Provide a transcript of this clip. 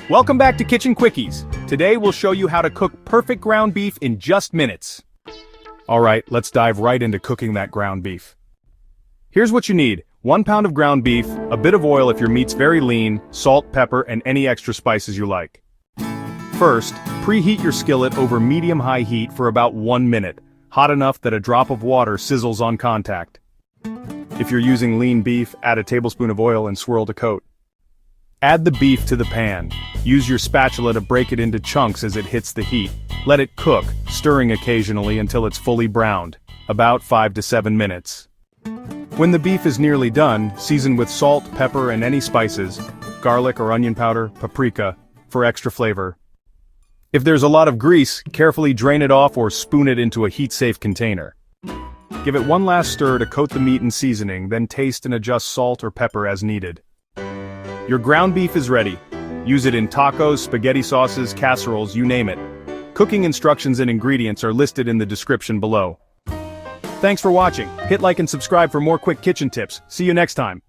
Welcome back to Kitchen Quickies. Today we'll show you how to cook perfect ground beef in just minutes. Alright, let's dive right into cooking that ground beef. Here's what you need: 1 pound of ground beef, a bit of oil if your meat's very lean, salt, pepper, and any extra spices you like. First, preheat your skillet over medium-high heat for about 1 minute, hot enough that a drop of water sizzles on contact. If you're using lean beef, add a tablespoon of oil and swirl to coat. Add the beef to the pan. Use your spatula to break it into chunks as it hits the heat. Let it cook, stirring occasionally until it's fully browned, about 5 to 7 minutes. When the beef is nearly done, season with salt, pepper, and any spices, garlic or onion powder, paprika, for extra flavor. If there's a lot of grease, carefully drain it off or spoon it into a heat-safe container. Give it one last stir to coat the meat in seasoning, then taste and adjust salt or pepper as needed. Your ground beef is ready. Use it in tacos, spaghetti sauces, casseroles, you name it. Cooking instructions and ingredients are listed in the description below. Thanks for watching. Hit like and subscribe for more quick kitchen tips. See you next time.